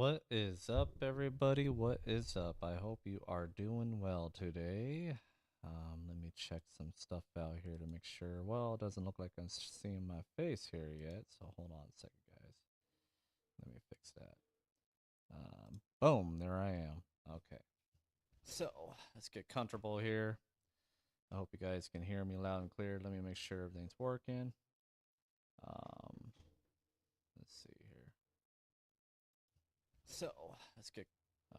What is up, everybody? What is up? I hope you are doing well today. Let me check some stuff out here to make sure. Well, it doesn't look like I'm seeing my face here yet, so hold on a second, guys. Let me fix that. Boom, there I am. Okay, so let's get comfortable here. I hope you guys can hear me loud and clear. Let me make sure everything's working. Let's see here. So let's get.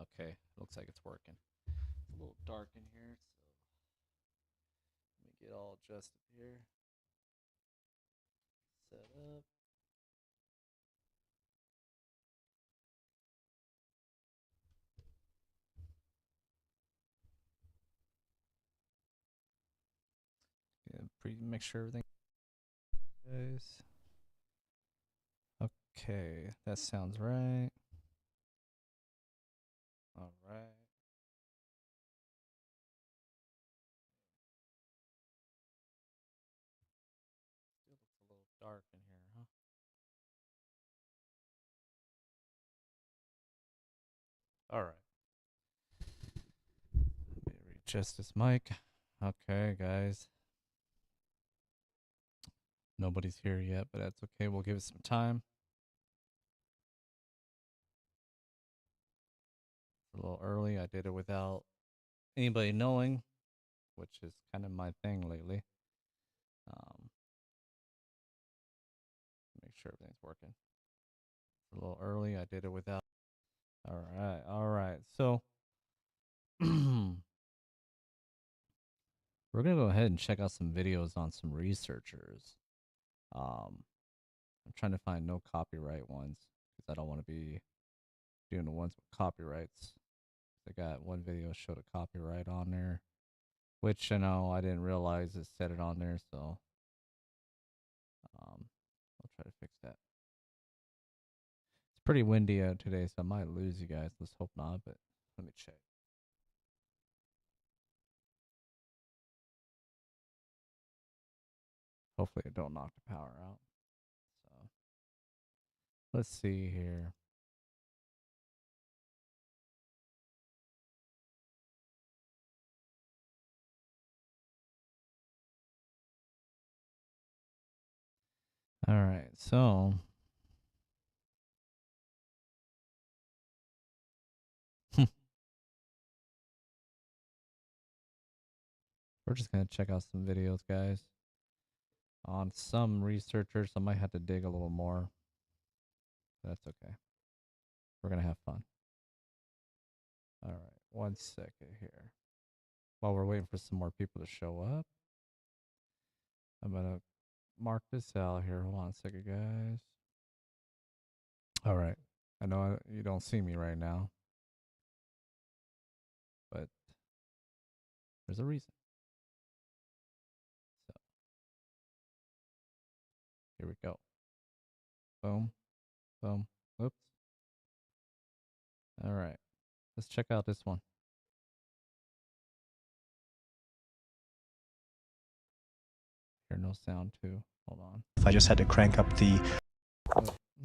Okay, looks like it's working. It's a little dark in here, so let me get all adjusted here. Set up. Yeah, make sure everything. Guys. Okay, that sounds right. All right. Still looks a little dark in here, huh? All right. Let me readjust this mic. Okay, guys. Nobody's here yet, but that's okay. We'll give it some time. It's a little early. I did it without anybody knowing, which is kind of my thing lately. Make sure everything's working. It's a little early. I did it without. All right. All right. So we're gonna go ahead and check out some videos on some researchers. I'm trying to find no copyright ones because I don't want to be doing the ones with copyrights. I got one video showed a copyright on there, which I know I didn't realize it said it on there, so I'll try to fix that. It's pretty windy out today, so I might lose you guys. Let's hope not, but let me check. Hopefully it don't knock the power out. So let's see here. All right, so we're just gonna check out some videos, guys, on some researchers. I might have to dig a little more. That's okay. We're gonna have fun. All right, 1 second here. While we're waiting for some more people to show up, I'm gonna mark this out here. Hold on a second, guys. All right. I know you don't see me right now, but there's a reason. So here we go. Boom, boom. Whoops. All right. Let's check out this one. Hear no sound too. Hold on. If I just had to crank up the,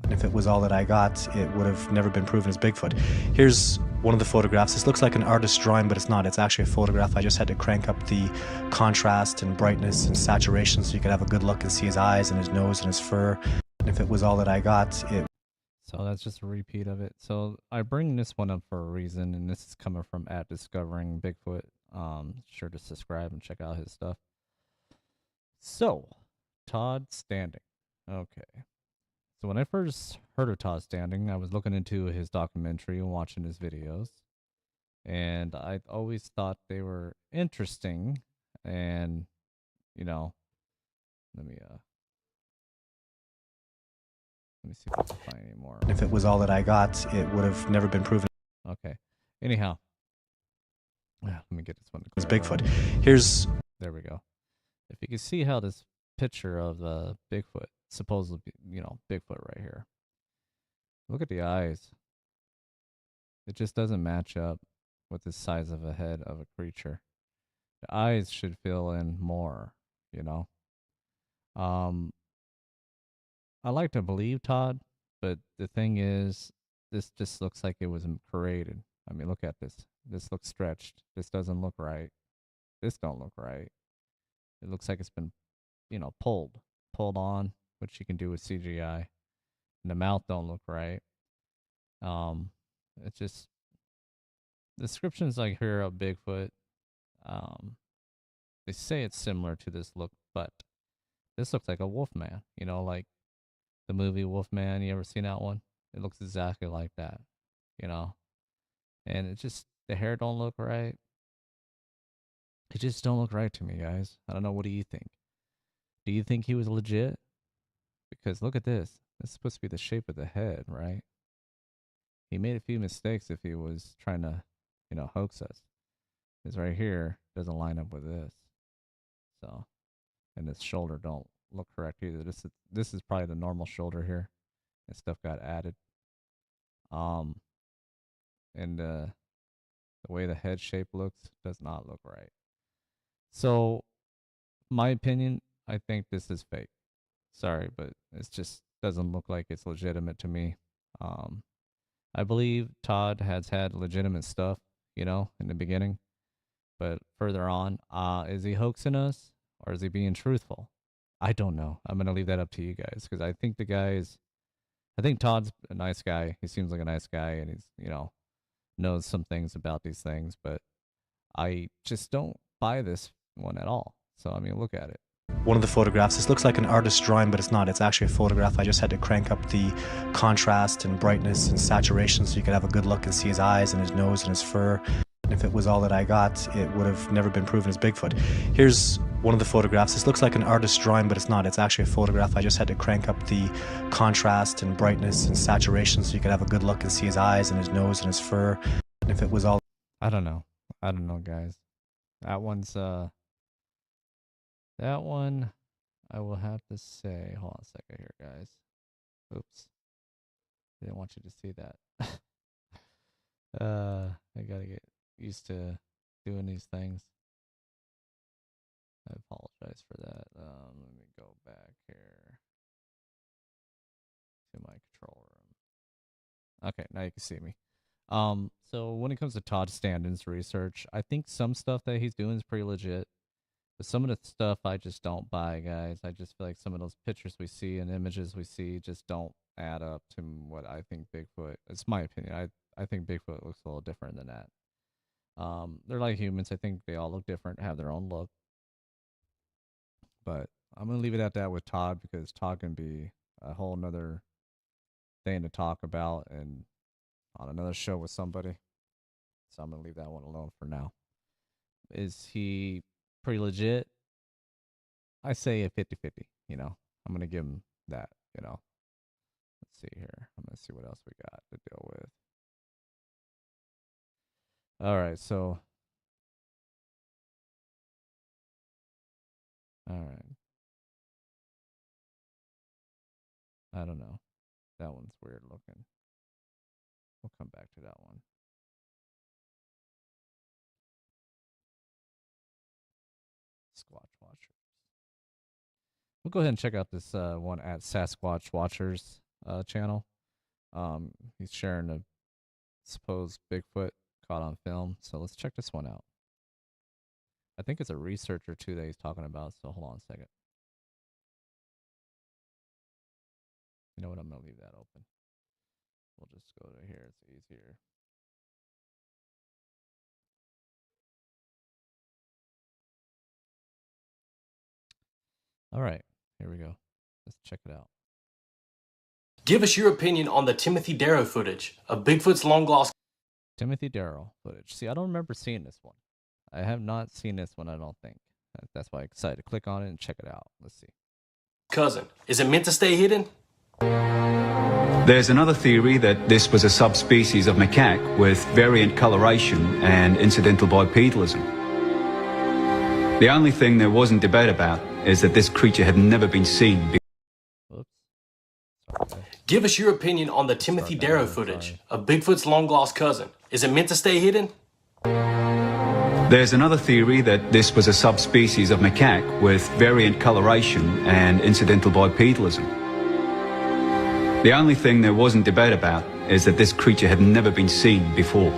and if it was all that I got, it would have never been proven as Bigfoot. Here's one of the photographs. This looks like an artist's drawing, but it's not. It's actually a photograph. I just had to crank up the contrast and brightness and saturation so you could have a good look and see his eyes and his nose and his fur. And if it was all that I got, it. So that's just a repeat of it. So I bring this one up for a reason, and this is coming from @Discovering Bigfoot. Sure to subscribe and check out his stuff. So, Todd Standing. Okay. So when I first heard of Todd Standing, I was looking into his documentary and watching his videos. And I always thought they were interesting. And, you know, let me see if I can find any more. If it was all that I got, it would have never been proven. Okay. Anyhow. Let me get this one. As Bigfoot. Here's. There we go. If you can see how this picture of Bigfoot, supposedly, Bigfoot right here. Look at the eyes. It just doesn't match up with the size of a head of a creature. The eyes should fill in more, you know. I like to believe Todd, but the thing is, this just looks like it was created. I mean, look at this. This looks stretched. This doesn't look right. This don't look right. It looks like it's been, pulled on, which you can do with CGI. And the mouth don't look right. It's just descriptions like here of Bigfoot. Um, they say it's similar to this look, but this looks like a wolf man. Like the movie Wolfman. You ever seen that one? It looks exactly like that. You know, and it just the hair don't look right. It just don't look right to me, guys. I don't know. What do you think? Do you think he was legit? Because look at this. This is supposed to be the shape of the head, right? He made a few mistakes if he was trying to, hoax us. This right here doesn't line up with this. So, and this shoulder don't look correct either. This is probably the normal shoulder here, and stuff got added. And the way the head shape looks does not look right. So, my opinion, I think this is fake. Sorry, but it just doesn't look like it's legitimate to me. I believe Todd has had legitimate stuff, in the beginning. But further on, is he hoaxing us or is he being truthful? I don't know. I'm going to leave that up to you guys because I think Todd's a nice guy. He seems like a nice guy and he's, knows some things about these things, but I just don't buy this one at all. So, I mean, look at it. One of the photographs, this looks like an artist's drawing, but it's not. It's actually a photograph. I just had to crank up the contrast and brightness and saturation so you could have a good look and see his eyes and his nose and his fur. And if it was all that I got, it would have never been proven as Bigfoot. Here's one of the photographs. This looks like an artist's drawing, but it's not. It's actually a photograph. I just had to crank up the contrast and brightness and saturation so you could have a good look and see his eyes and his nose and his fur. And if it was all... I don't know, guys. That one, I will have to say, hold on a second here, guys. Oops. Didn't want you to see that. I gotta get used to doing these things. I apologize for that. Let me go back here to my control room. Okay, now you can see me. So when it comes to Todd Standen's research, I think some stuff that he's doing is pretty legit. But some of the stuff I just don't buy, guys. I just feel like some of those pictures we see and images we see just don't add up to what I think Bigfoot. It's my opinion. I think Bigfoot looks a little different than that. They're like humans. I think they all look different, have their own look. But I'm gonna leave it at that with Todd because Todd can be a whole nother thing to talk about and on another show with somebody. So I'm gonna leave that one alone for now. Is he pretty legit? I say a 50-50, I'm going to give him that, Let's see here. I'm going to see what else we got to deal with. All right, so. All right. I don't know. That one's weird looking. We'll come back to that one. Squatch Watchers. We'll go ahead and check out this one at Sasquatch Watchers channel. He's sharing a supposed Bigfoot caught on film. So let's check this one out. I think it's a researcher too that he's talking about. So hold on a second. You know what? I'm going to leave that open. We'll just go to here. It's easier. All right, here we go. Let's check it out. Give us your opinion on the Timothy Darrow footage of Bigfoot's long lost Timothy Darrow footage. See, I don't remember seeing this one. I have not seen this one, I don't think. That's why I'm excited to click on it and check it out. Let's see. cousin. Is it meant to stay hidden? There's another theory that this was a subspecies of macaque with variant coloration and incidental bipedalism. The only thing there wasn't debate about is that this creature had never been seen. Whoops. Sorry. Give us your opinion on the Timothy Darrow footage of Bigfoot's long-lost cousin. Is it meant to stay hidden? There's another theory that this was a subspecies of macaque with variant coloration and incidental bipedalism. The only thing there wasn't debate about is that this creature had never been seen before.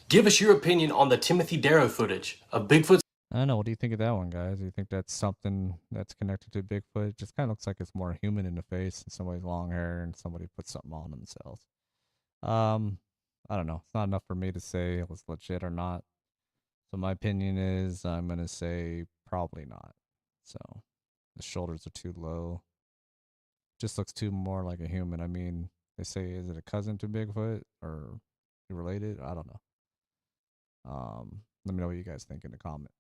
Give us your opinion on the Timothy Darrow footage of Bigfoot's. I don't know. What do you think of that one, guys? Do you think that's something that's connected to Bigfoot? It just kind of looks like it's more human in the face and somebody's long hair and somebody put something on themselves. I don't know. It's not enough for me to say it was legit or not. So my opinion is I'm gonna say probably not. So the shoulders are too low. Just looks too more like a human. I mean, they say is it a cousin to Bigfoot or related? I don't know. Let me know what you guys think in the comment.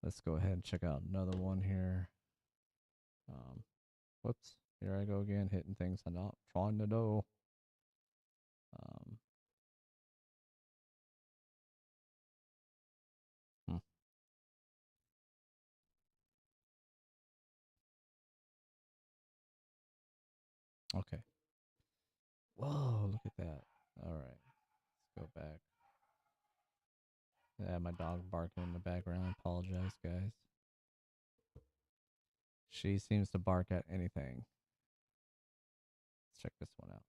Let's go ahead and check out another one here. Whoops, here I go again, hitting things I'm not trying to do. Okay. Whoa, look at that. All right, let's go back. Yeah, my dog barking in the background. Apologize, guys. She seems to bark at anything. Let's check this one out.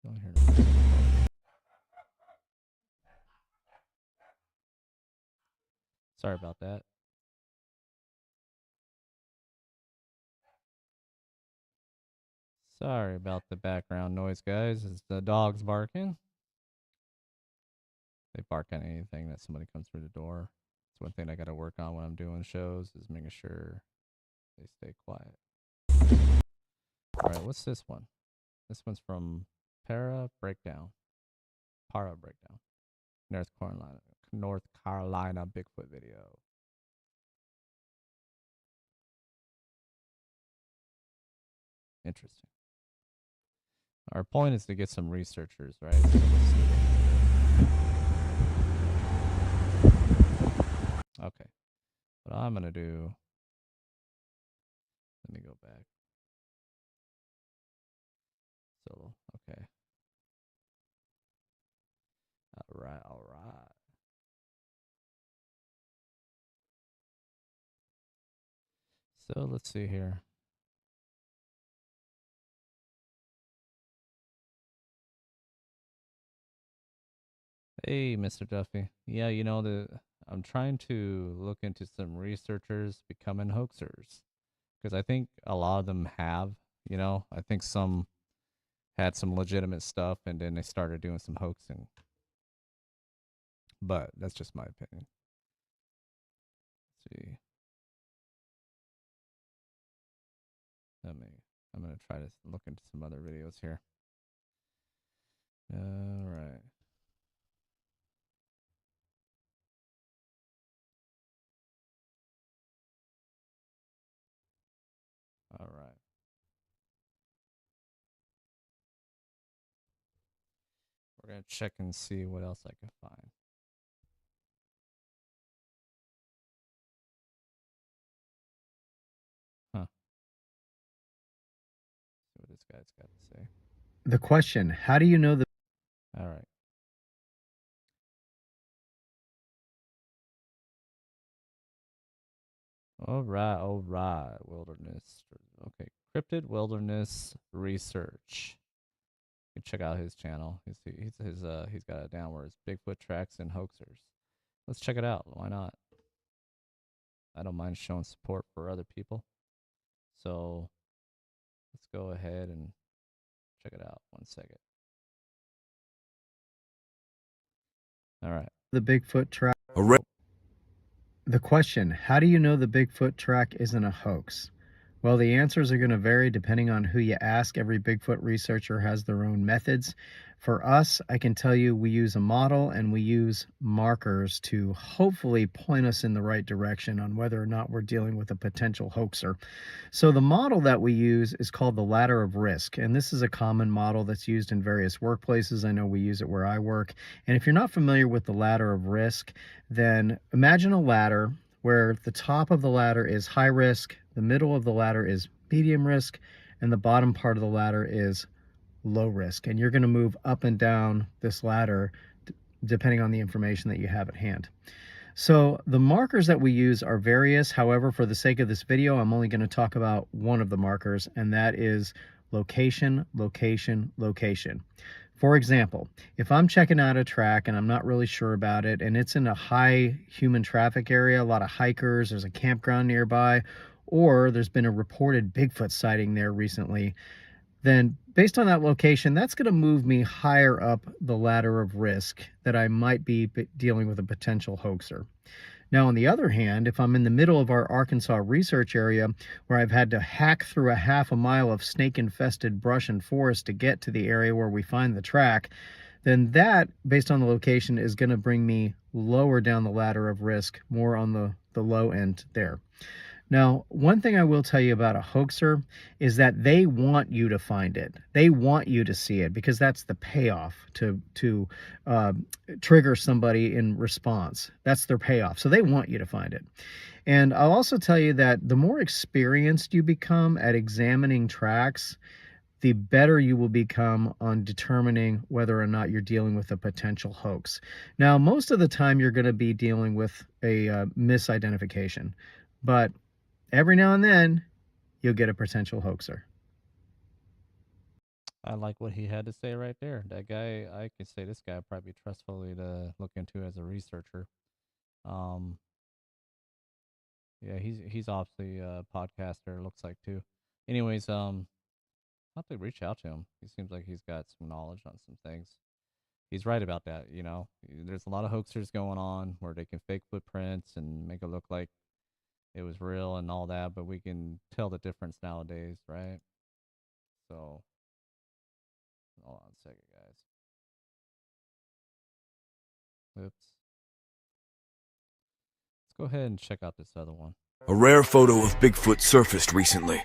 Don't hear nothing. Sorry about that. Sorry about the background noise, guys. It's the dogs barking. They bark at anything that somebody comes through the door. It's one thing I got to work on when I'm doing shows is making sure they stay quiet. All right, what's this one? This one's from Para Breakdown. North Carolina Bigfoot video. Interesting. Our point is to get some researchers, right? So okay. What I'm going to do, let me go back. So, okay. All right. So let's see here. Hey, Mr. Duffy. Yeah, you know, I'm trying to look into some researchers becoming hoaxers because I think a lot of them have, you know, I think some had some legitimate stuff and then they started doing some hoaxing. But that's just my opinion. Let's see. I'm going to try to look into some other videos here. All right. All right. We're going to check and see what else I can find. Huh. See what this guy's got to say. The question, how do you know the... All right. All right. Wilderness. Okay. Cryptid Wilderness Research. You can check out his channel. He's got it down where it's Bigfoot Tracks and Hoaxers. Let's check it out. Why not? I don't mind showing support for other people. So let's go ahead and check it out. 1 second. All right. The Bigfoot track. The question, how do you know the Bigfoot track isn't a hoax? Well, the answers are going to vary depending on who you ask. Every Bigfoot researcher has their own methods. For us, I can tell you we use a model and we use markers to hopefully point us in the right direction on whether or not we're dealing with a potential hoaxer. So the model that we use is called the ladder of risk, and this is a common model that's used in various workplaces. I know we use it where I work. And if you're not familiar with the ladder of risk, then imagine a ladder where the top of the ladder is high risk, the middle of the ladder is medium risk, and the bottom part of the ladder is low risk. And you're going to move up and down this ladder depending on the information that you have at hand. So the markers that we use are various. However, for the sake of this video, I'm only going to talk about one of the markers, and that is location, location, location. For example, if I'm checking out a track and I'm not really sure about it, and it's in a high human traffic area, a lot of hikers, there's a campground nearby, or there's been a reported Bigfoot sighting there recently, then based on that location, that's going to move me higher up the ladder of risk that I might be dealing with a potential hoaxer. Now, on the other hand, if I'm in the middle of our Arkansas research area where I've had to hack through a half a mile of snake-infested brush and forest to get to the area where we find the track, then that, based on the location, is going to bring me lower down the ladder of risk, more on the low end there. Now, one thing I will tell you about a hoaxer is that they want you to find it. They want you to see it because that's the payoff to trigger somebody in response. That's their payoff. So they want you to find it. And I'll also tell you that the more experienced you become at examining tracks, the better you will become on determining whether or not you're dealing with a potential hoax. Now, most of the time you're going to be dealing with a misidentification, but every now and then, you'll get a potential hoaxer. I like what he had to say right there. That guy, I could say this guy would probably be trustworthy to look into as a researcher. Um, yeah, he's obviously a podcaster. Looks like too. Anyways, I'll have to reach out to him. He seems like he's got some knowledge on some things. He's right about that. You know, there's a lot of hoaxers going on where they can fake footprints and make it look like it was real and all that, but we can tell the difference nowadays, right? So, hold on a second, guys. Oops. Let's go ahead and check out this other one. A rare photo of Bigfoot surfaced recently.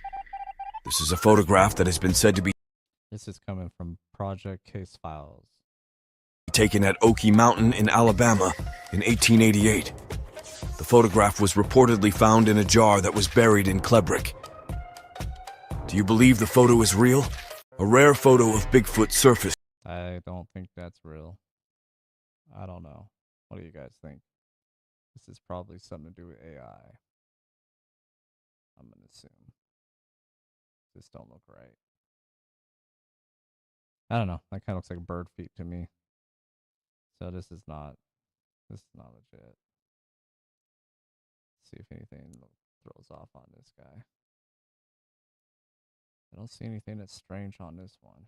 This is a photograph that has been said to be This is coming from Project Case Files. taken at Okie Mountain in Alabama in 1888. The photograph was reportedly found in a jar that was buried in Klebrick. Do you believe the photo is real? A rare photo of Bigfoot surfaced. I don't think that's real. I don't know. What do you guys think? This is probably something to do with AI. I'm gonna assume. This don't look right. I don't know. That kind of looks like bird feet to me. So this is not legit. See if anything throws off on this guy. I don't see anything that's strange on this one.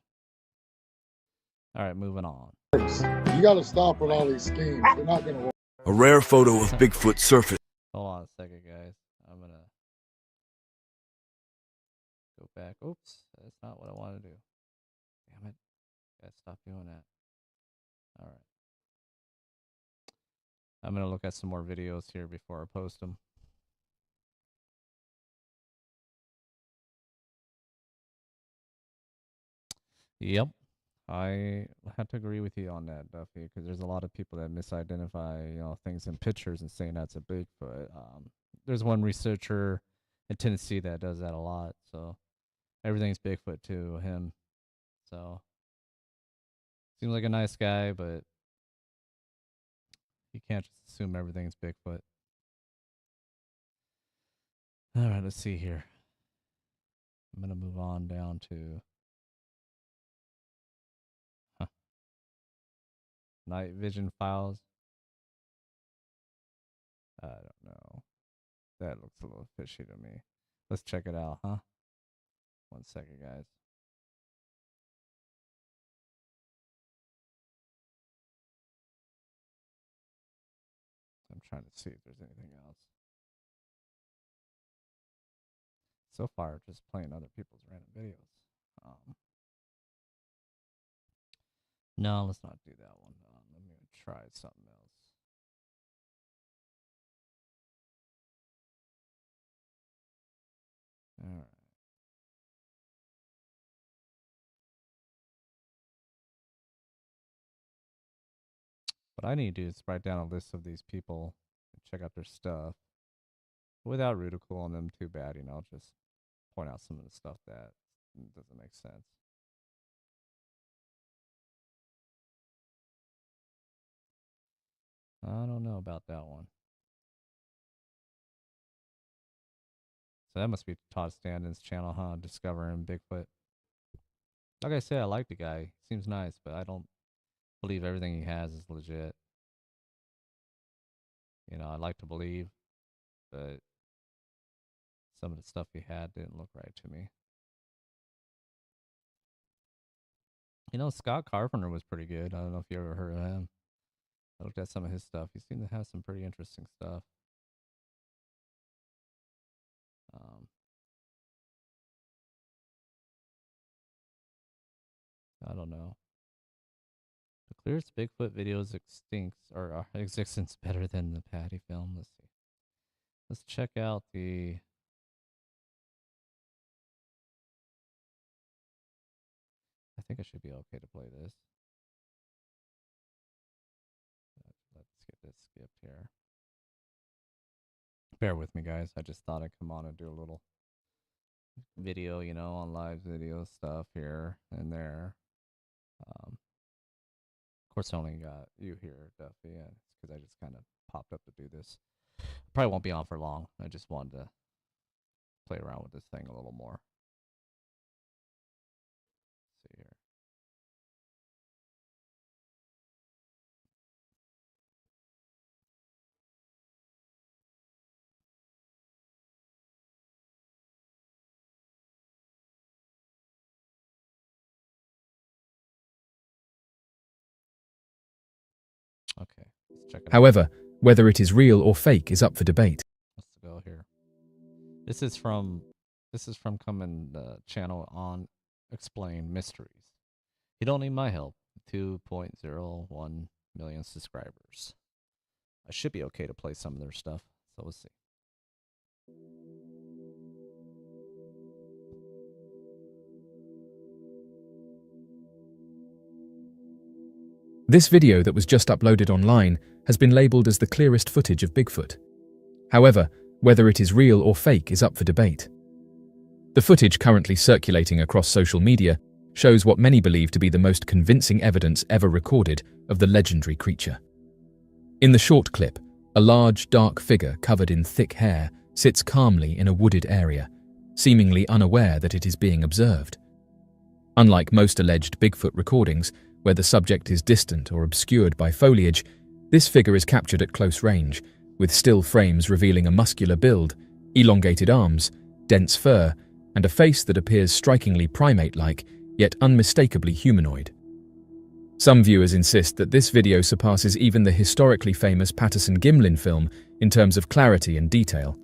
All right, moving on. You got to stop with all these schemes. They're not going to work. A rare photo of Bigfoot surfaced. Hold on a second, guys. I'm gonna go back. Oops, that's not what I want to do. Damn it. Gotta stop doing that. All right. I'm gonna look at some more videos here before I post them. Yep. I have to agree with you on that, Duffy, because there's a lot of people that misidentify, things in pictures and saying that's a Bigfoot. There's one researcher in Tennessee that does that a lot, so everything's Bigfoot to him. So seems like a nice guy, but you can't just assume everything's Bigfoot. All right, let's see here. I'm gonna move on down to night vision files. I don't know. That looks a little fishy to me. Let's check it out, huh? 1 second, guys. I'm trying to see if there's anything else. So far, just playing other people's random videos. No, let's not do that one. Let me try something else. All right. What I need to do is write down a list of these people and check out their stuff. without ridiculing them too bad, just point out some of the stuff that doesn't make sense. I don't know about that one. So that must be Todd Standon's channel, huh? Discovering Bigfoot. Like I said, I like the guy. He seems nice, but I don't believe everything he has is legit. I like to believe, but some of the stuff he had didn't look right to me. Scott Carpenter was pretty good. I don't know if you ever heard of him. I looked at some of his stuff. He seemed to have some pretty interesting stuff. I don't know. The clearest Bigfoot videos existence better than the Patty film. Let's see. Let's check out the. I think I should be okay to play this. Let's get this skipped here. Bear with me, guys. I just thought I'd come on and do a little video, on live video stuff here and there. Of course, I only got you here, Duffy, and it's because I just kind of popped up to do this. Probably won't be on for long. I just wanted to play around with this thing a little more. Let's see here. Okay, let's check it out. However, whether it is real or fake is up for debate. Let's go here. This is from coming the channel on Explain Mysteries. You don't need my help. 2.01 million subscribers. I should be okay to play some of their stuff. So we'll see. This video that was just uploaded online has been labelled as the clearest footage of Bigfoot. However, whether it is real or fake is up for debate. The footage currently circulating across social media shows what many believe to be the most convincing evidence ever recorded of the legendary creature. In the short clip, a large, dark figure covered in thick hair sits calmly in a wooded area, seemingly unaware that it is being observed. Unlike most alleged Bigfoot recordings, where the subject is distant or obscured by foliage, this figure is captured at close range, with still frames revealing a muscular build, elongated arms, dense fur, and a face that appears strikingly primate-like, yet unmistakably humanoid. Some viewers insist that this video surpasses even the historically famous Patterson-Gimlin film in terms of clarity and detail.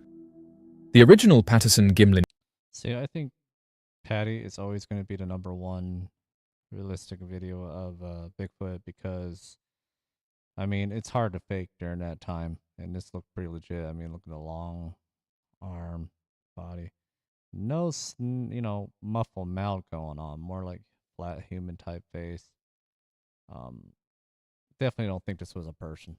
The original Patterson-Gimlin... See, I think Patty is always going to be the #1 realistic video of Bigfoot because, I mean, it's hard to fake during that time. And this looked pretty legit. I mean, look at the long arm, body. No, muffled mouth going on. More like flat human type face. Definitely don't think this was a person.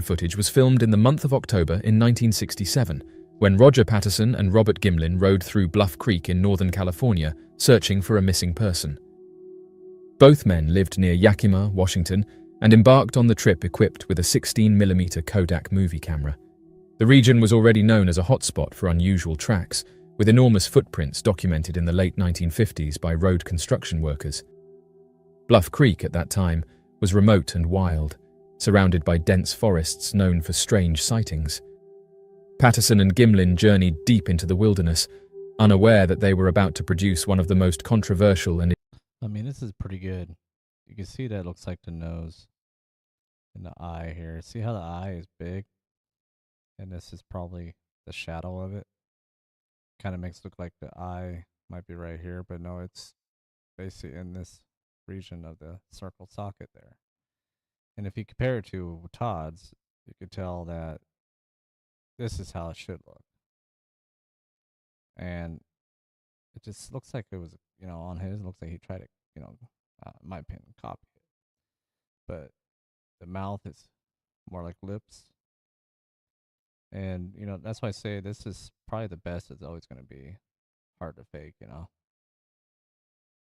Footage was filmed in the month of October in 1967, when Roger Patterson and Robert Gimlin rode through Bluff Creek in Northern California, searching for a missing person. Both men lived near Yakima, Washington, and embarked on the trip equipped with a 16mm Kodak movie camera. The region was already known as a hotspot for unusual tracks, with enormous footprints documented in the late 1950s by road construction workers. Bluff Creek at that time was remote and wild, surrounded by dense forests known for strange sightings. Patterson and Gimlin journeyed deep into the wilderness, unaware that they were about to produce one of the most controversial and... I mean, this is pretty good. You can see that looks like the nose and the eye here. See how the eye is big? And this is probably the shadow of it. Kind of makes it look like the eye might be right here, but no, it's basically in this region of the circle socket there. And if you compare it to Todd's, you could tell that this is how it should look. And it just looks like it was, on his, it looks like he tried to, in my opinion, copy it. But the mouth is more like lips. And, you know, that's why I say this is probably the best. It's always going to be hard to fake, you know.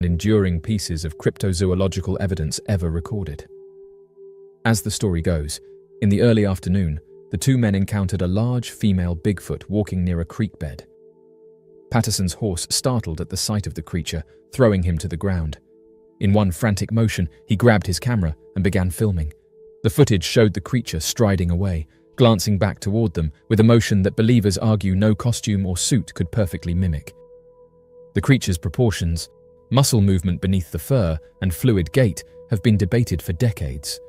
Enduring pieces of cryptozoological evidence ever recorded. As the story goes, in the early afternoon, the two men encountered a large female Bigfoot walking near a creek bed. Patterson's horse startled at the sight of the creature, throwing him to the ground. In one frantic motion, he grabbed his camera and began filming. The footage showed the creature striding away, glancing back toward them with a motion that believers argue no costume or suit could perfectly mimic. The creature's proportions, muscle movement beneath the fur, and fluid gait have been debated for decades.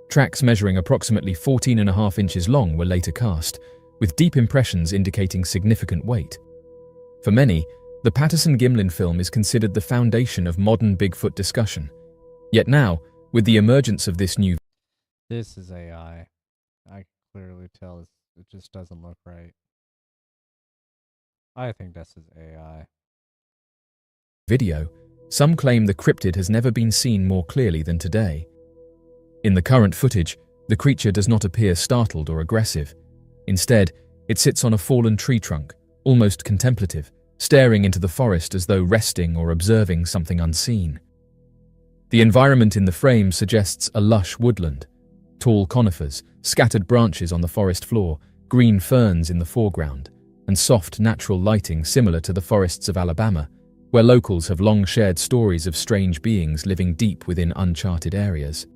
Tracks measuring approximately 14.5 inches long were later cast, with deep impressions indicating significant weight. For many, the Patterson-Gimlin film is considered the foundation of modern Bigfoot discussion. Yet now, with the emergence of this new This is AI. I can clearly tell it just doesn't look right. I think this is AI. video, some claim the cryptid has never been seen more clearly than today. In the current footage, the creature does not appear startled or aggressive. Instead, it sits on a fallen tree trunk, almost contemplative, staring into the forest as though resting or observing something unseen. The environment in the frame suggests a lush woodland. Tall conifers, scattered branches on the forest floor, green ferns in the foreground, and soft natural lighting similar to the forests of Alabama, where locals have long shared stories of strange beings living deep within uncharted areas.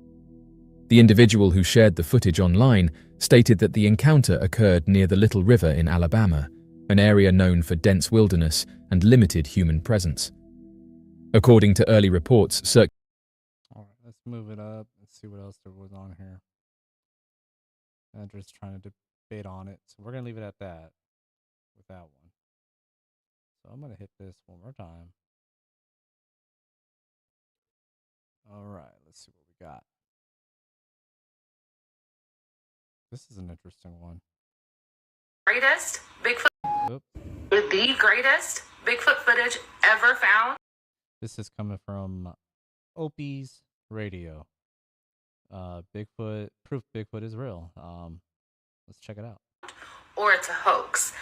The individual who shared the footage online stated that the encounter occurred near the Little River in Alabama, an area known for dense wilderness and limited human presence. According to early reports, All right, let's move it up and see what else there was on here. I'm just trying to debate on it. So we're going to leave it at that with that one. So I'm going to hit this one more time. All right, let's see what we got. This is an interesting one. Greatest Bigfoot. Oops. The greatest Bigfoot footage ever found. This is coming from Opie's Radio. Bigfoot, proof Bigfoot is real. Let's check it out. Or it's a hoax.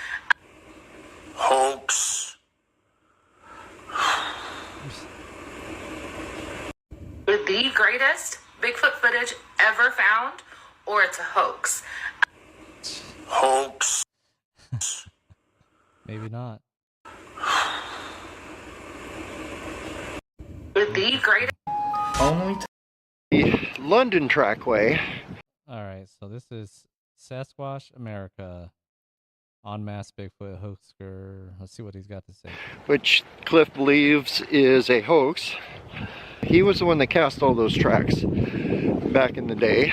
Hoax. The greatest Bigfoot footage ever found, or it's a hoax. Hoax. Maybe not. The greatest. Only the London Trackway. All right, so this is Sasquatch America, en masse Bigfoot hoaxer. Let's see what he's got to say. Which Cliff believes is a hoax. He was the one that cast all those tracks back in the day.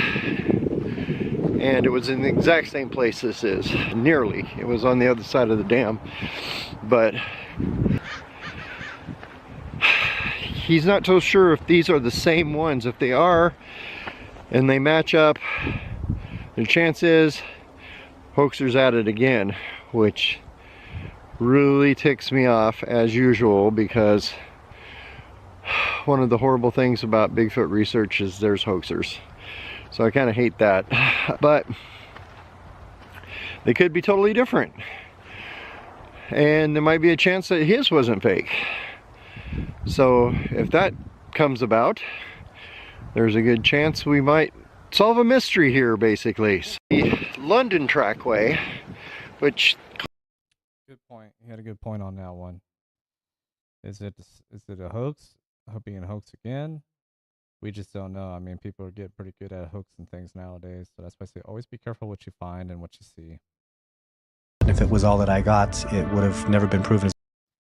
And it was in the exact same place this is. Nearly. It was on the other side of the dam. But he's not so sure if these are the same ones. If they are, and they match up, the chance is hoaxers at it again, which really ticks me off as usual, because one of the horrible things about Bigfoot research is there's hoaxers. So I kind of hate that. But they could be totally different. And there might be a chance that his wasn't fake. So if that comes about, there's a good chance we might solve a mystery here, basically. The London Trackway, which... Good point. He had a good point on that one. Is it a hoax? Being a hoax again? We just don't know. I mean, people get pretty good at hoaxing things nowadays. So that's why I say always be careful what you find and what you see. If it was all that I got, it would have never been proven.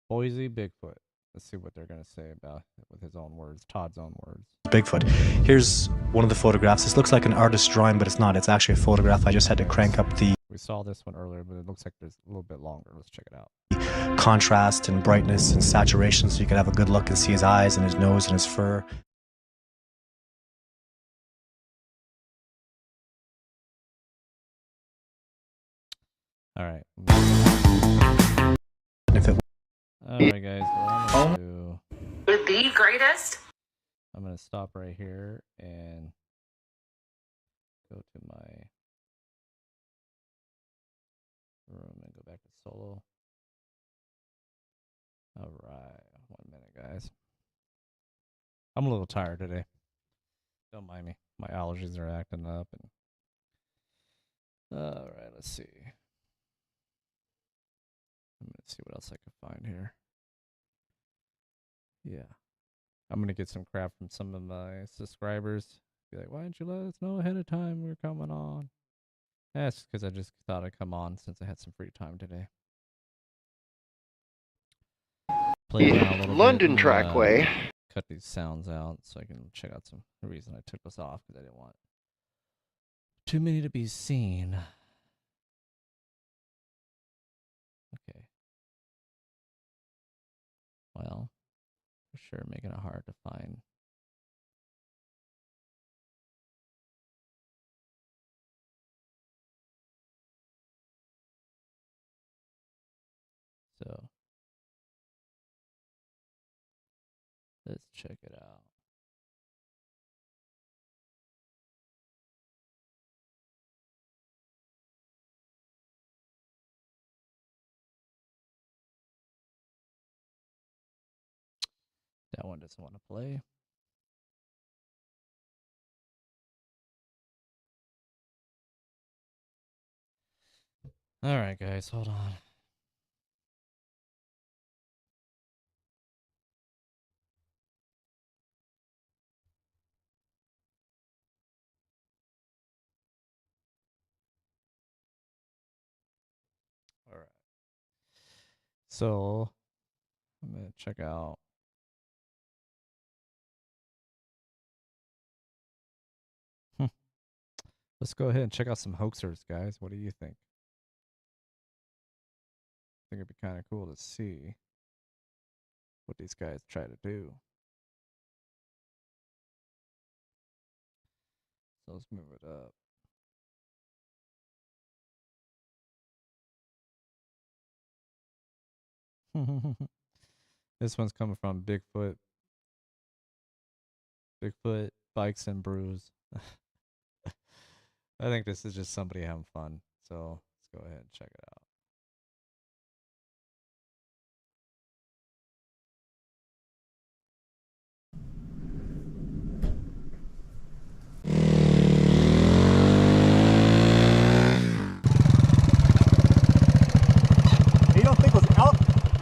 Boise Bigfoot. Let's see what they're going to say about it with his own words, Todd's own words. Bigfoot. Here's one of the photographs. This looks like an artist's drawing, but it's not. It's actually a photograph. I just had to crank up the We saw this one earlier, but it looks like there's a little bit longer. Let's check it out. contrast and brightness and saturation, so you could have a good look and see his eyes and his nose and his fur. All right. And if it All right, guys. What I'm gonna do, The greatest. I'm going to stop right here and go to my solo. All right, 1 minute, guys. I'm a little tired today. Don't mind me. My allergies are acting up. And all right, let's see. I'm gonna see what else I can find here. Yeah, I'm gonna get some crap from some of my subscribers. Be like, why didn't you let us know ahead of time we were coming on? That's because I just thought I'd come on since I had some free time today. Play around a little London bit and, Trackway. cut these sounds out so I can check out some. The reason I took this off because I didn't want too many to be seen. Okay. Well, for sure making it hard to find. So let's check it out. That one doesn't want to play. All right, guys, hold on. All right. So I'm gonna check out. Let's go ahead and check out some hoaxers, guys. What do you think? I think it'd be kind of cool to see what these guys try to do. So let's move it up. This one's coming from Bigfoot. Bigfoot Bikes and Brews. I think this is just somebody having fun. So let's go ahead and check it out.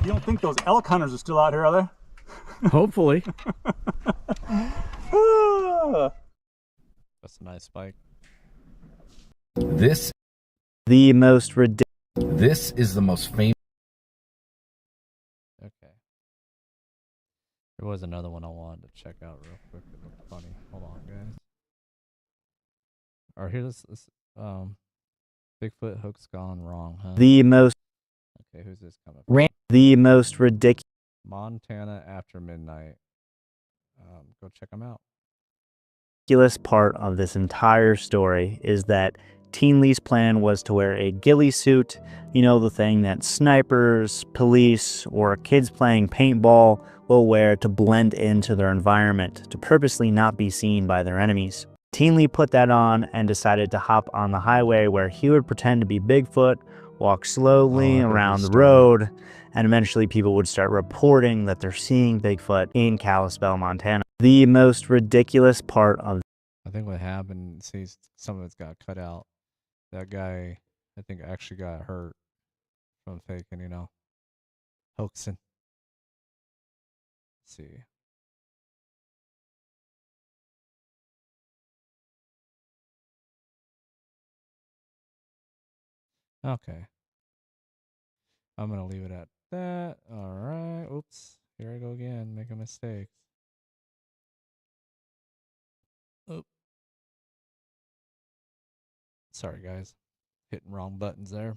You don't think those elk hunters are still out here, are they? Hopefully. That's a nice spike. This The most ridiculous. this is the most famous. Okay. There was another one I wanted to check out real quick. It looked funny. Hold on, guys. Or here, this Bigfoot hoax gone wrong, huh? The most. Okay, who's this coming from? The most ridiculous. Montana after midnight. Go check them out. Ridiculous part of this entire story is that Teen Lee's plan was to wear a ghillie suit, you know, the thing that snipers, police, or kids playing paintball will wear to blend into their environment, to purposely not be seen by their enemies. Teen Lee put that on and decided to hop on the highway where he would pretend to be Bigfoot, walk slowly around the road, and eventually people would start reporting that they're seeing Bigfoot in Kalispell, Montana. The most ridiculous part of I think what happened, see, some of it's got cut out. That guy, I think, actually got hurt from faking, hoaxing. Let's see. Okay. I'm going to leave it at that. All right. Oops. Here I go again, making mistakes. Oop. Sorry, guys. Hitting wrong buttons there.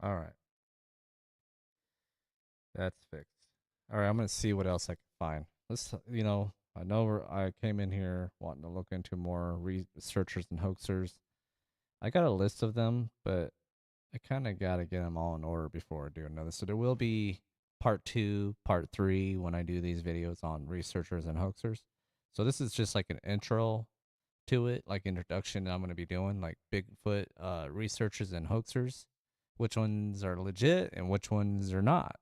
All right. That's fixed. All right, I'm going to see what else I can find. Let's, I know I came in here wanting to look into more researchers and hoaxers. I got a list of them, but I kind of got to get them all in order before I do another. So there will be part 2, part 3 when I do these videos on researchers and hoaxers. So this is just like an intro to it, like introduction I'm going to be doing, like Bigfoot researchers and hoaxers, which ones are legit and which ones are not,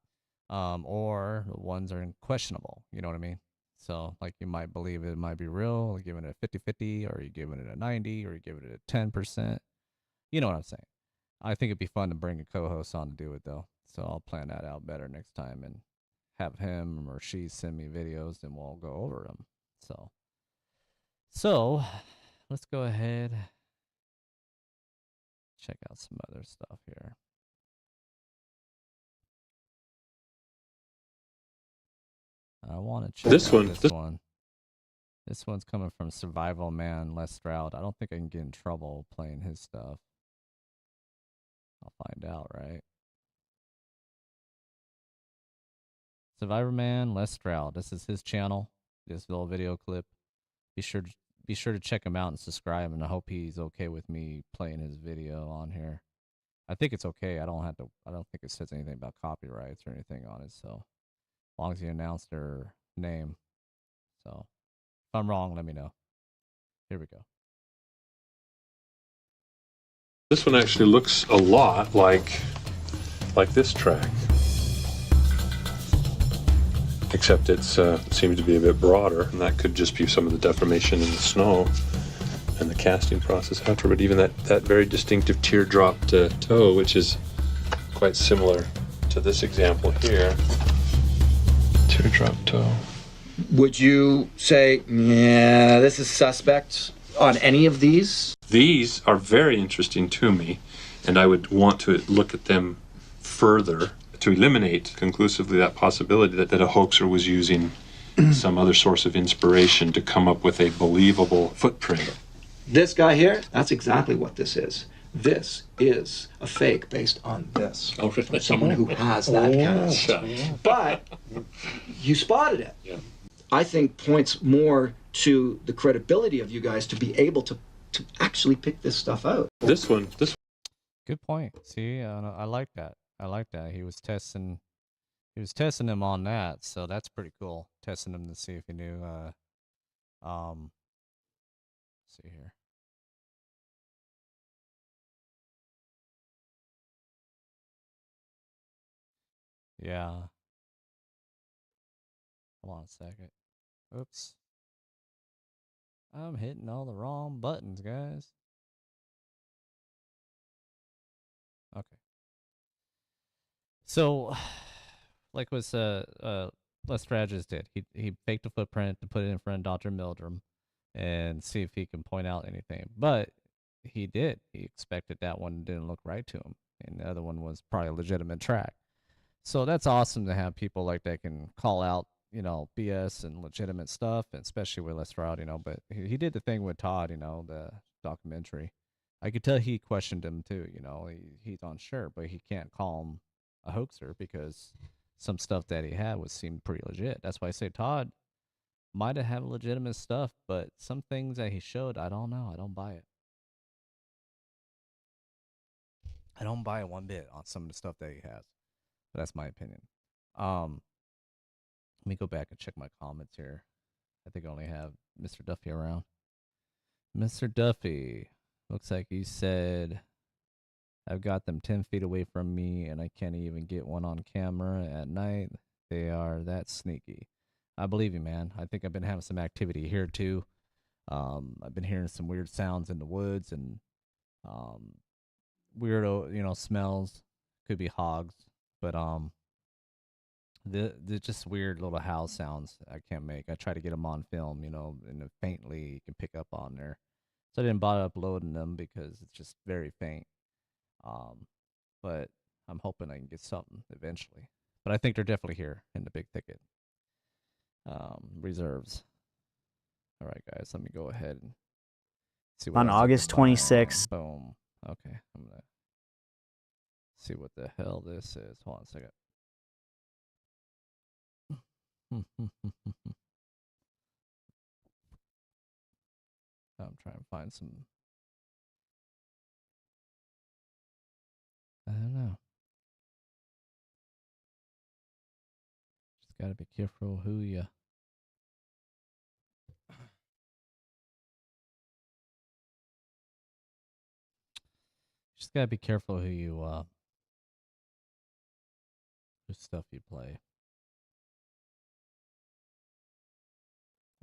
or the ones are questionable. You know what I mean? So like you might believe it might be real, like giving it a 50-50, or you giving it a 90, or you giving it a 10%. You know what I'm saying? I think it'd be fun to bring a co-host on to do it though. So I'll plan that out better next time and have him or she send me videos and we'll go over them. So let's go ahead, check out some other stuff here. I want to check this one. This one's coming from Survival Man Les Stroud. I don't think I can get in trouble playing his stuff. I'll find out, right? Survivor Man Les Stroud. This is his channel. This little video clip. Be sure to check him out and subscribe. And I hope he's okay with me playing his video on here. I think it's okay. I don't think it says anything about copyrights or anything on it. So as long as you announce their name. So if I'm wrong, let me know. Here we go. This one actually looks a lot like this track, except it seems to be a bit broader, and that could just be some of the deformation in the snow and the casting process after. But even that very distinctive teardrop toe, which is quite similar to this example here, teardrop toe. Would you say, yeah, this is suspect on any of these? These are very interesting to me, and I would want to look at them further to eliminate conclusively that possibility that a hoaxer was using some other source of inspiration to come up with a believable footprint. This guy here, that's exactly what this is. This is a fake based on this. Oh, really? Someone who has that kind of stuff. But you spotted it. Yeah. I think points more to the credibility of you guys to be able to actually pick this stuff out. This one. Good point. See, I like that. He was testing him on that, so that's pretty cool. Testing him to see if he knew. Let's see here. Yeah. Hold on a second. Oops. I'm hitting all the wrong buttons, guys. Okay. So, like was Les Strategist did. He faked a footprint to put it in front of Dr. Mildrum and see if he can point out anything. But he did. He expected that one didn't look right to him, and the other one was probably a legitimate track. So that's awesome to have people like that can call out, BS and legitimate stuff, and especially with Les Stroud, But he did the thing with Todd, the documentary. I could tell he questioned him too, he's unsure, but he can't call him a hoaxer because some stuff that he had seemed pretty legit. That's why I say Todd might have had legitimate stuff, but some things that he showed, I don't know. I don't buy it. I don't buy it one bit on some of the stuff that he has. But that's my opinion. Let me go back and check my comments here. I think I only have Mr. Duffy around. Mr. Duffy, looks like you said, I've got them 10 feet away from me and I can't even get one on camera at night. They are that sneaky. I believe you, man. I think I've been having some activity here too. I've been hearing some weird sounds in the woods and weirdo, smells. Could be hogs, but the just weird little howl sounds I can't make. I try to get them on film, and faintly you can pick up on there. So I didn't bother uploading them because it's just very faint. But I'm hoping I can get something eventually. But I think they're definitely here in the big thicket. Reserves. All right, guys, let me go ahead and see what on August 26th. Boom. Okay, I'm gonna see what the hell this is. Hold on a second. I'm trying to find some. I don't know. Gotta be careful who you. Just gotta be careful who you whose stuff you play.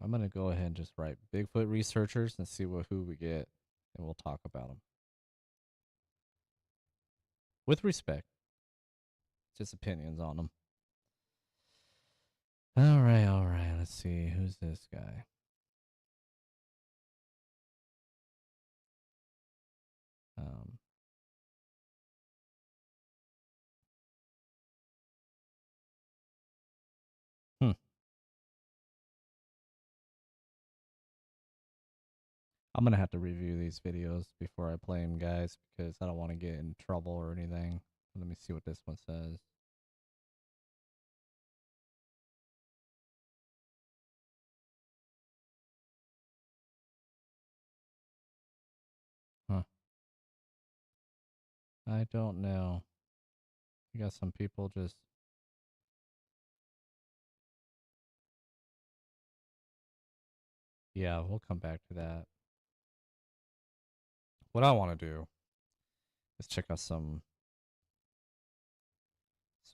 I'm gonna go ahead and just write Bigfoot researchers and see who we get, and we'll talk about them with respect. Just opinions on them. All right, all right. Let's see, who's this guy? I'm gonna have to review these videos before I play them, guys, because I don't want to get in trouble or anything. Let me see what this one says. Huh. I don't know. You got some people just... Yeah, we'll come back to that. What I want to do is check out some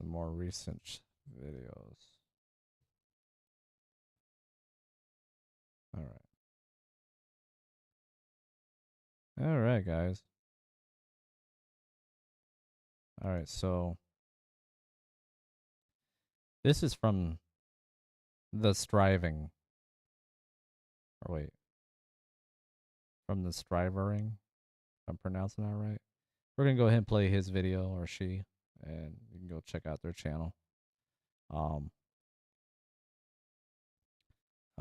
more recent videos. All right. All right, guys. All right, so this is from the Striving. Or wait. From the Strivering, if I'm pronouncing that right. We're going to go ahead and play his video, or she, and you can go check out their channel. I'm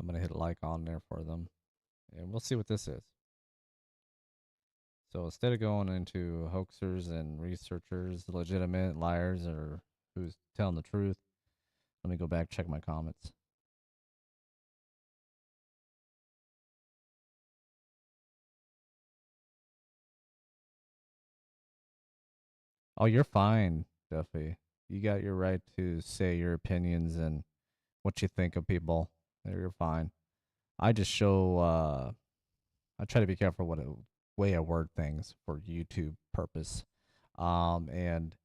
going to hit like on there for them, and we'll see what this is. So instead of going into hoaxers and researchers, legitimate liars, or who's telling the truth, let me go back, check my comments. Oh, you're fine, Duffy. You got your right to say your opinions and what you think of people. You're fine. I just show, I try to be careful what way I word things for YouTube purpose. And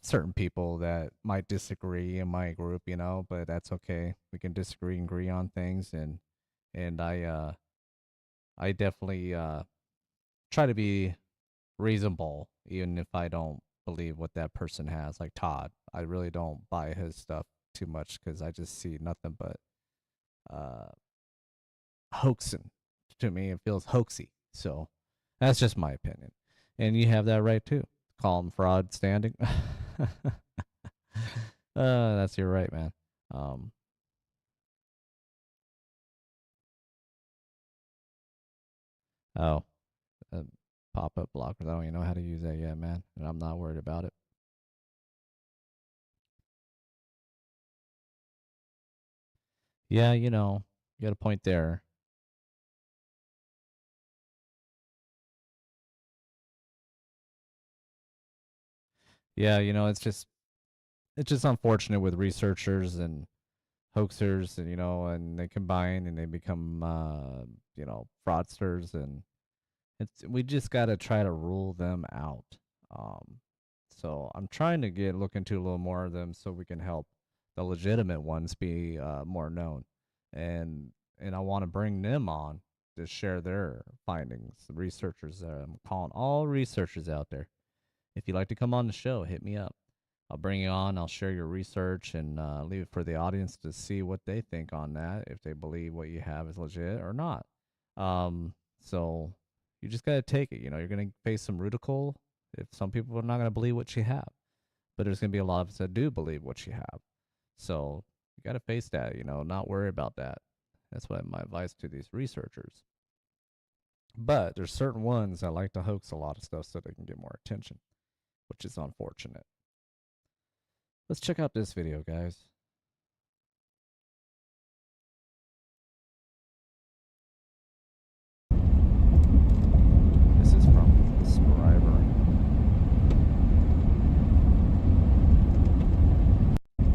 certain people that might disagree in my group, you know, but that's okay. We can disagree and agree on things, and I definitely try to be reasonable, even if I don't believe what that person has. Like Todd, I really don't buy his stuff too much because I just see nothing but hoaxing. To me, it feels hoaxy. So that's just my opinion, and you have that right too. Call him fraud standing. That's your right, man. Oh, pop-up blockers. I don't even know how to use that yet, man, and I'm not worried about it. Yeah, you know, you got a point there. Yeah, you know, it's just unfortunate with researchers and hoaxers, and you know, and they combine and they become you know, fraudsters, and we just got to try to rule them out. So I'm trying to look into a little more of them so we can help the legitimate ones be more known, and I want to bring them on to share their findings. The researchers, I'm calling all researchers out there. If you'd like to come on the show, hit me up. I'll bring you on. I'll share your research and leave it for the audience to see what they think on that, if they believe what you have is legit or not. So you just got to take it. You know, you're going to face some ridicule. If some people are not going to believe what you have, but there's going to be a lot of us that do believe what you have. So you got to face that, you know, not worry about that. That's what my advice to these researchers. But there's certain ones that like to hoax a lot of stuff so they can get more attention, which is unfortunate. Let's check out this video, guys. This is from the Scriber.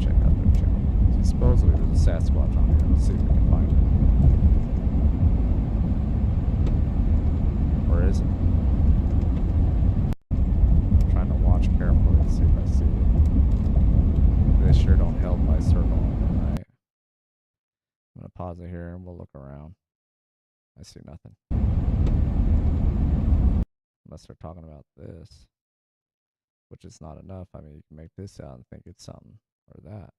Check out their channel. He's pause it here and we'll look around. I see nothing. Unless they're talking about this, which is not enough. I mean, you can make this out and think it's something or that.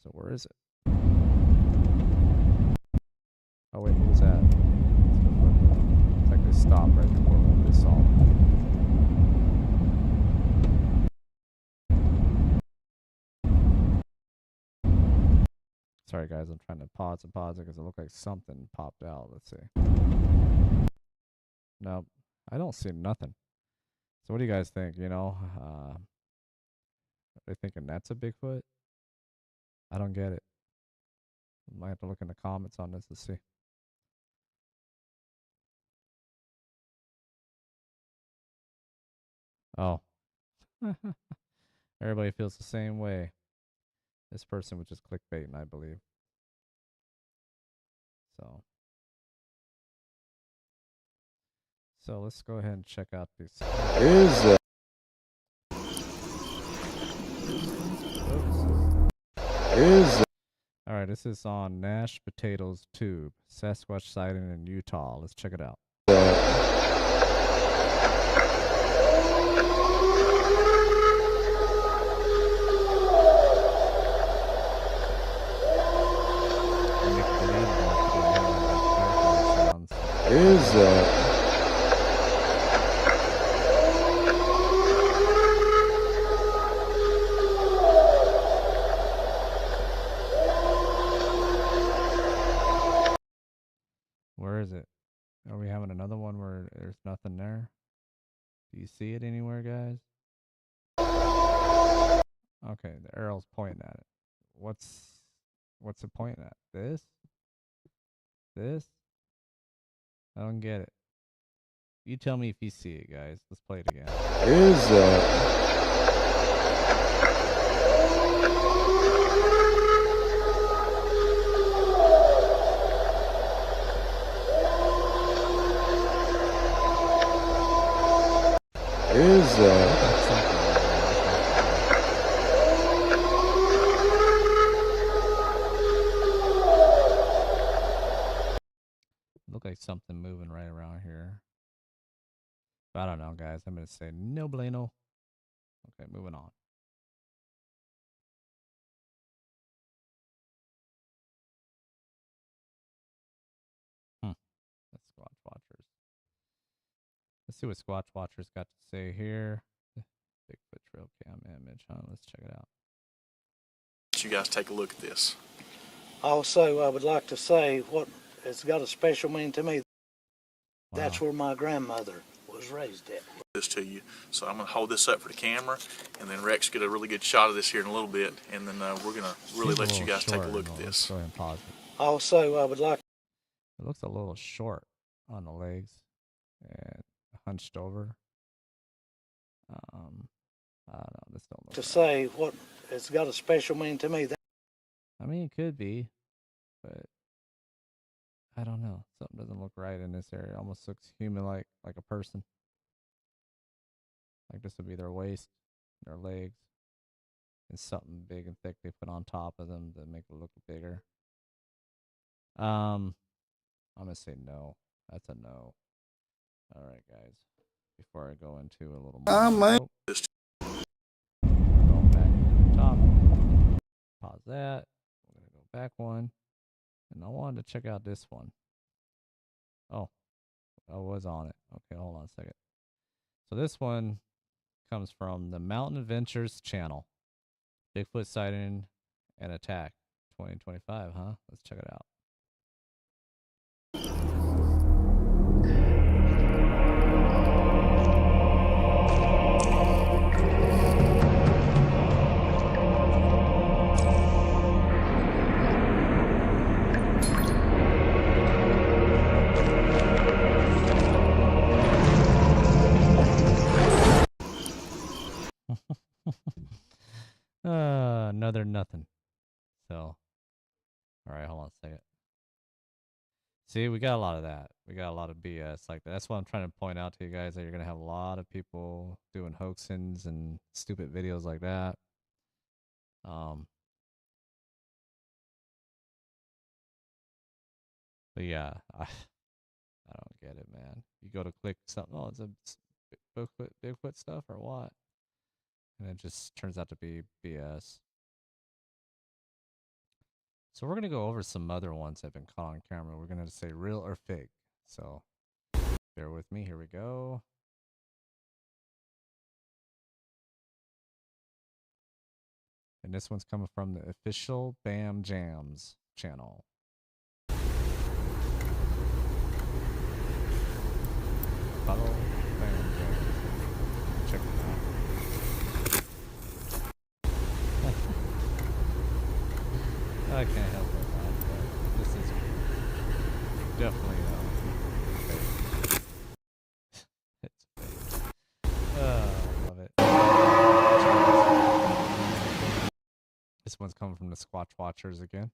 So where is it? Oh wait, what was that? It's like they stopped right before what they saw. Sorry guys, I'm trying to pause it because it looked like something popped out. Let's see. Nope, I don't see nothing. So what do you guys think? You know, are they thinking that's a Bigfoot? I don't get it. Might have to look in the comments on this to see. Oh. Everybody feels the same way. This person was just clickbaiting, I believe. So let's go ahead and check out these. Alright, this is on Nash Potatoes Tube. Sasquatch sighting in Utah. Let's check it out. Where is it? Are we having another one where there's nothing there? Do you see it anywhere, guys? Okay, the arrow's pointing at it. What's it pointing at? This? This? I don't get it. You tell me if you see it, guys. Let's play it again. Look like something moving right around here. But I don't know, guys. I'm gonna say no bueno. Okay, moving on. That's Squatch Watchers. Let's see what Squatch Watchers got to say here. Bigfoot trail cam image, huh? Let's check it out. You guys take a look at this. Also, I would like to say what it's got a special meaning to me. Wow. That's where my grandmother was raised at. This to you. So I'm going to hold this up for the camera, and then Rex get a really good shot of this here in a little bit, and then we're going to really let you guys take a look at this. Go ahead and pause it. Also, I would like... It looks a little short on the legs and hunched over. I don't know. This don't look to right. say what it's got a special meaning to me. I mean, it could be, but I don't know. Something doesn't look right in this area. It almost looks human-like, like a person. Like this would be their waist, their legs, and something big and thick they put on top of them to make it look bigger. I'm gonna say no. That's a no. All right, guys. Before I go into a little more. Going back to the top. Pause that. We're gonna go back one, and I wanted to check out this one. Oh, I was on it. Okay, hold on a second. So this one comes from the Mountain Adventures channel. Bigfoot sighting and attack 2025, huh? Let's check it out. Another nothing. So, all right, hold on a second. See, we got a lot of that. We got a lot of BS like that. That's what I'm trying to point out to you guys, that you're going to have a lot of people doing hoaxings and stupid videos like that. But yeah, I don't get it, man. You go to click something, oh, it's a Bigfoot stuff or what? And it just turns out to be BS. So we're gonna go over some other ones that have been caught on camera. We're gonna say real or fake. So bear with me. Here we go. And this one's coming from the official Bam Jams channel. Follow Bam Jams. Check it out. I can't help it, man, but this is definitely fake. It's fake. I love it. This one's coming from the Squatch Watchers again.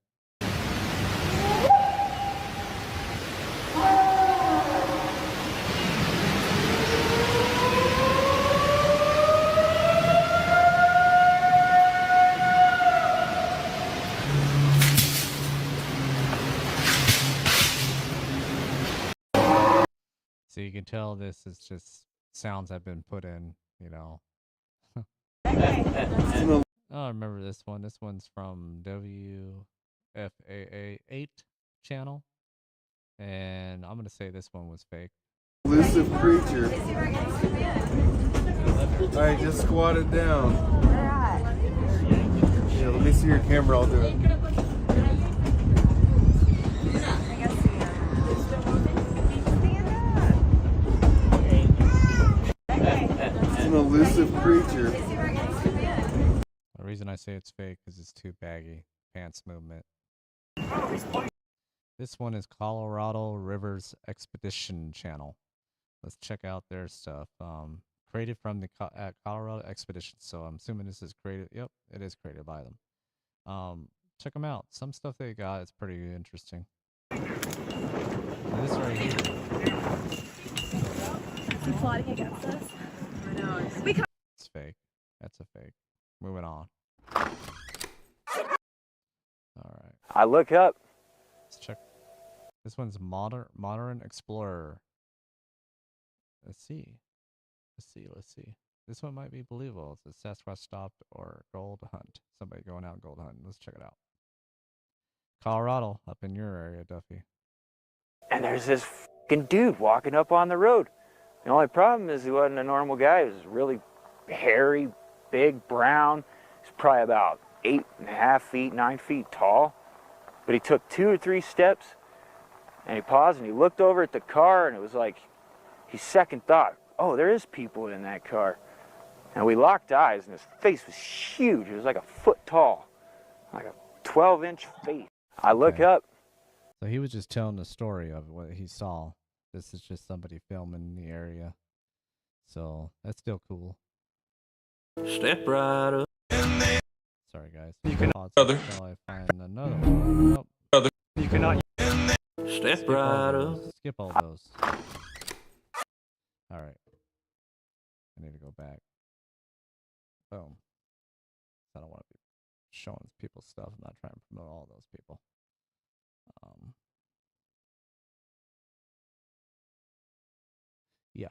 So you can tell this is just sounds have been put in, you know. Oh, I remember this one. This one's from WFAA 8 channel. And I'm going to say this one was fake. Elusive creature. Alright, just squat it down. Yeah, let me see your camera, I'll do it. It's an elusive creature. The reason I say it's fake is it's too baggy. Pants movement. This one is Colorado Rivers Expedition channel. Let's check out their stuff. Created from the Colorado Expedition. So I'm assuming this is created. Yep, it is created by them. Check them out. Some stuff they got is pretty interesting. This right here. It's plotting against us. I know. It's fake. That's a fake. Moving on. Alright. I look up. Let's check. This one's Modern Explorer. Let's see. This one might be believable. It's a Sasquatch stopped or gold hunt. Somebody going out gold hunting. Let's check it out. Colorado, up in your area, Duffy. And there's this fucking dude walking up on the road. The only problem is he wasn't a normal guy. He was really hairy, big, brown. He's probably about 8.5 feet, 9 feet tall. But he took 2 or 3 steps and he paused and he looked over at the car and it was like his second thought, oh, there is people in that car. And we locked eyes and his face was huge. It was like a foot tall, like a 12-inch face. I look up. So he was just telling the story of what he saw. This is just somebody filming the area. So that's still cool. Step right up. Sorry, guys. You can brother. Until I find another one. Nope. Brother. You cannot. Step right up. Skip all those. All right. I need to go back. Boom. I don't want to be showing people stuff. I'm not trying to promote all those people. Yeah.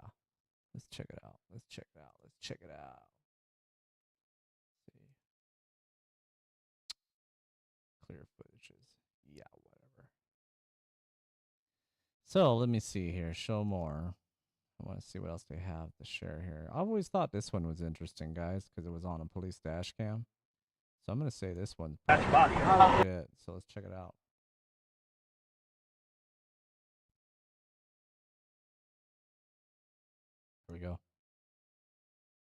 Let's check it out. Let's check it out. See. Clear footages. Yeah, whatever. So let me see here. Show more. I want to see what else they have to share here. I always thought this one was interesting, guys, because it was on a police dash cam. So I'm going to say this one's pretty good. So let's check it out. Here we go.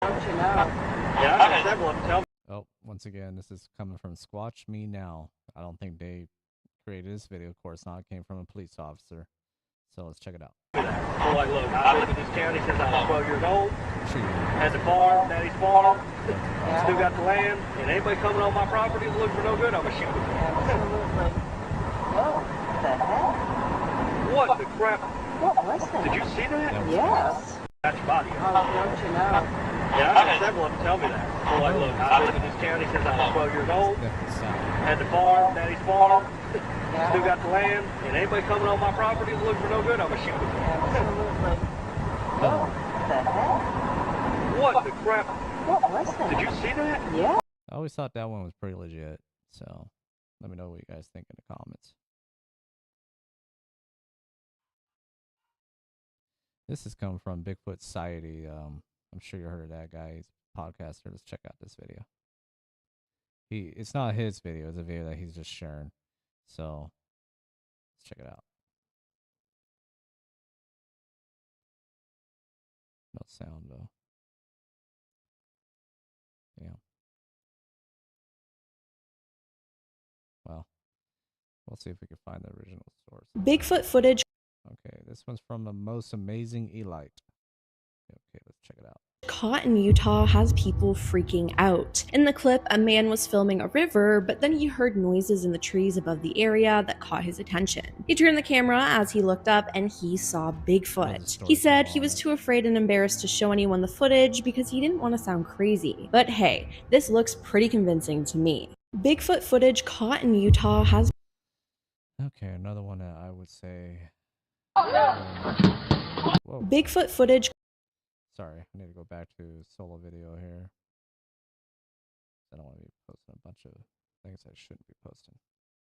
Don't you know? Yeah, I got several of them. Tell me. Oh, once again, this is coming from Squatch Me Now. I don't think they created this video, of course not. It came from a police officer. So let's check it out. So like, look, I live in this county since I was 12 years old. Has a farm, daddy's farm. Still got the land. And anybody coming on my property to look for no good, I'm going to shoot them. Absolutely. Whoa, what the heck? What the crap? What was that? Did you see that? Yes. That's your body. Oh, don't you know? Yeah, I got several of them tell me that. So like, look, I live in this county since I was 12 years old. Had the farm, daddy's farm. Still got the land, and anybody coming on my property looking for no good, I'm gonna shoot them. Absolutely. Oh. The heck? What the crap? What was that? Did you see that? Yeah. I always thought that one was pretty legit. So let me know what you guys think in the comments. This is coming from Bigfoot Society. I'm sure you heard of that guy. He's a podcaster. Let's check out this video. It's not his video. It's a video that he's just sharing. So let's check it out. No sound though. Yeah. Well, we'll see if we can find the original source. Bigfoot footage Okay, this one's from the Most Amazing Elite. Okay, let's check it out. caught in Utah has people freaking out. In the clip, a man was filming a river, but then he heard noises in the trees above the area that caught his attention. He turned the camera as he looked up and he saw Bigfoot. He said he was too afraid and embarrassed to show anyone the footage because he didn't want to sound crazy. But hey, this looks pretty convincing to me. Bigfoot footage caught in Utah has... Okay, another one that I would say... Whoa. Bigfoot footage... Sorry, I need to go back to solo video here. I don't want to be posting a bunch of things I shouldn't be posting.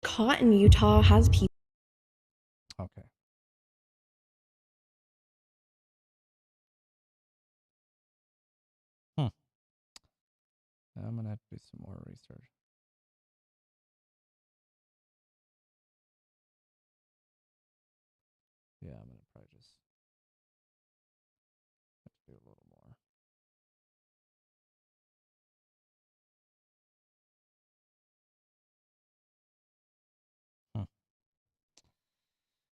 Caught in Utah has people... Okay. I'm going to have to do some more research. Yeah, I'm going to probably just have to do a little more.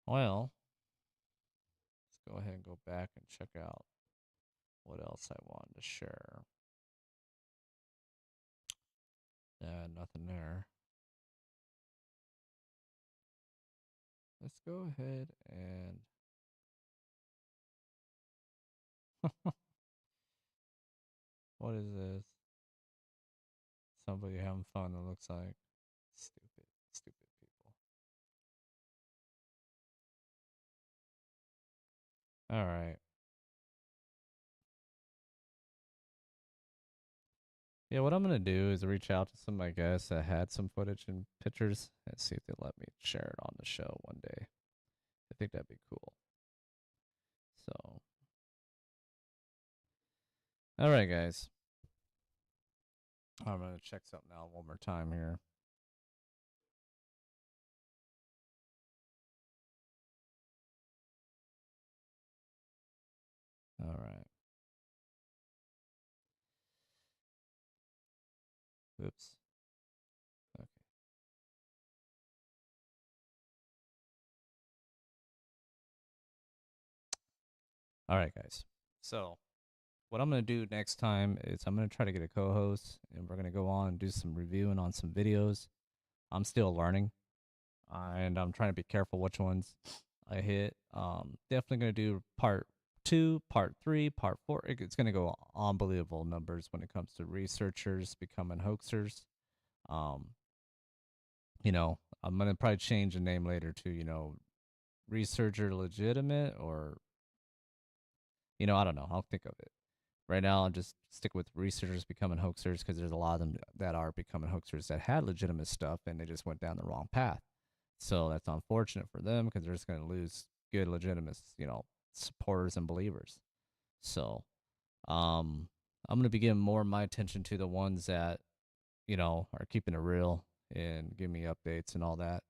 Well, let's go ahead and go back and check out what else I wanted to share. Yeah, nothing there. Let's go ahead and... What is this? Somebody having fun, it looks like. Stupid people. Alright. Yeah, what I'm going to do is reach out to some of my guests that had some footage and pictures and see if they let me share it on the show one day. I think that'd be cool. So, alright, guys. I'm going to check something out one more time here. Alright. Oops. Okay. Alright, guys. So, what I'm going to do next time is I'm going to try to get a co-host, and we're going to go on and do some reviewing on some videos. I'm still learning, and I'm trying to be careful which ones I hit. Definitely going to do part 2, part 3, part 4. It's going to go unbelievable numbers when it comes to researchers becoming hoaxers. You know, I'm going to probably change the name later to, you know, researcher legitimate, or, you know, I don't know. I'll think of it. Right now, I'll just stick with researchers becoming hoaxers because there's a lot of them that are becoming hoaxers that had legitimate stuff and they just went down the wrong path. So that's unfortunate for them because they're just going to lose good, legitimate, you know, supporters and believers. So, I'm going to be giving more of my attention to the ones that, you know, are keeping it real and give me updates and all that.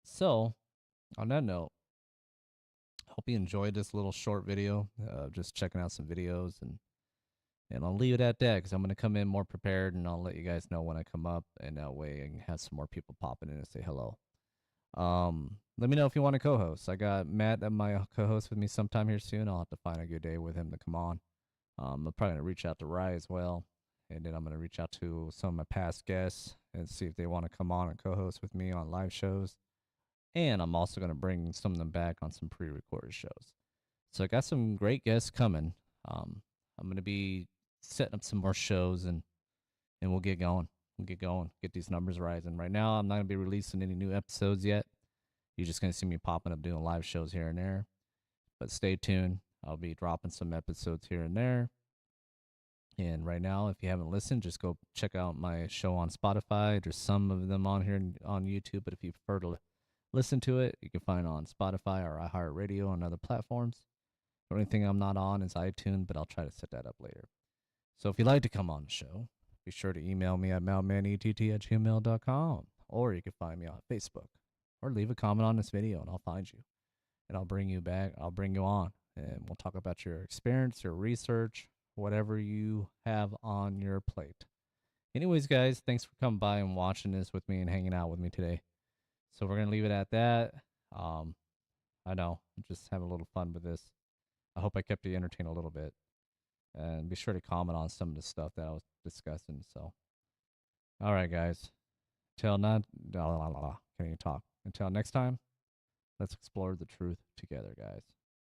So, on that note, hope you enjoyed this little short video, just checking out some videos, and I'll leave it at that because I'm going to come in more prepared, and I'll let you guys know when I come up, and that way I can have some more people popping in and say hello. Let me know if you want to co-host. I got Matt that might co-host with me sometime here soon. I'll have to find a good day with him to come on. I'm probably going to reach out to Rye as well, and then I'm going to reach out to some of my past guests and see if they want to come on and co-host with me on live shows. And I'm also going to bring some of them back on some pre-recorded shows. So I got some great guests coming. I'm going to be setting up some more shows, and we'll get going. and get going, get these numbers rising. Right now, I'm not going to be releasing any new episodes yet. You're just going to see me popping up doing live shows here and there. But stay tuned. I'll be dropping some episodes here and there. And right now, if you haven't listened, just go check out my show on Spotify. There's some of them on here on YouTube, but if you prefer to listen to it, you can find it on Spotify or iHeartRadio and other platforms. The only thing I'm not on is iTunes, but I'll try to set that up later. So if you'd like to come on the show, be sure to email me at malmanett@gmail.com, or you can find me on Facebook, or leave a comment on this video and I'll find you. And I'll bring you back, I'll bring you on, and we'll talk about your experience, your research, whatever you have on your plate. Anyways, guys, thanks for coming by and watching this with me and hanging out with me today. So we're going to leave it at that. I know, I'm just having a little fun with this. I hope I kept you entertained a little bit. And be sure to comment on some of the stuff that I was discussing. So, all right, guys. Can't even talk. Until next time, let's explore the truth together, guys.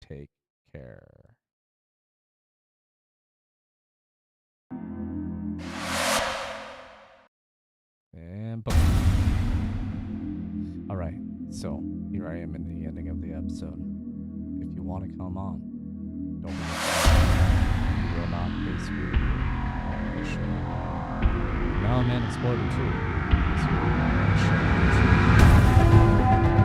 Take care. And boom. All right, so here I am in the ending of the episode. If you want to come on, don't be afraid. You will not face ridicule on the show. Now, man, Explorer 2 is here on the show.